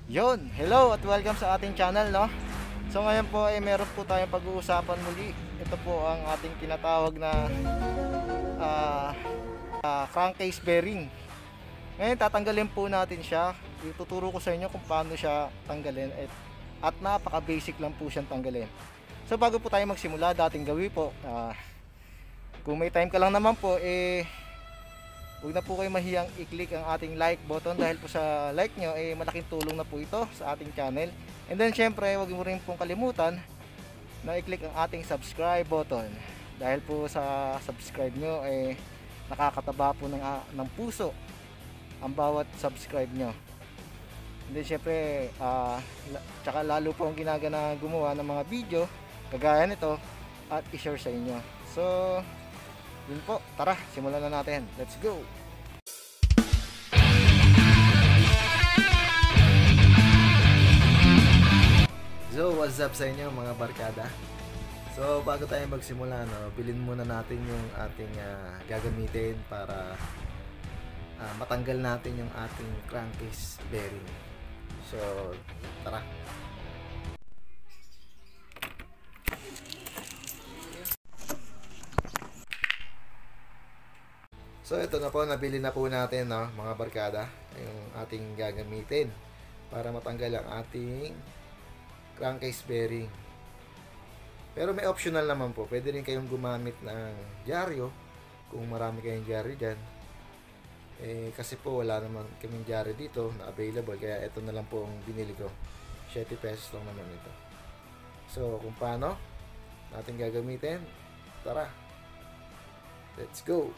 Yon, hello at welcome sa ating channel, no? So ngayon po ay meron po tayong pag-uusapan muli. Ito po ang ating tinatawag na crankcase bearing. Ngayon tatanggalin po natin siya. Ituturo ko sa inyo kung paano siya tanggalin at napaka-basic lang po siyang tanggalin. So bago po tayo magsimula, dating gawin po, kung may time ka lang naman po, huwag na po kayo mahiyang i-click ang ating like button dahil po sa like nyo malaking tulong na po ito sa ating channel. And then syempre huwag mo rin pong kalimutan na i-click ang ating subscribe button dahil po sa subscribe nyo nakakataba po ng puso ang bawat subscribe nyo. And then syempre tsaka lalo po ang ginagana gumawa ng mga video kagaya nito at i-share sa inyo. So yun po, tara, simulan na natin. Let's go! So, what's up sa inyo mga barkada? So, bago tayo magsimula, no, bilhin muna natin yung ating gagamitin para matanggal natin yung ating crankcase bearing. So, tara! So ito na po, nabili na po natin, no, mga barkada, yung ating gagamitin para matanggal ang ating crankcase bearing. Pero may optional naman po, pwede rin kayong gumamit ng dyaryo kung marami kayong dyaryo dyan. Kasi po wala naman kaming dyaryo dito na available, kaya ito na lang po ang binili ko. 7 pesos lang naman ito. So kung paano natin gagamitin, tara, let's go!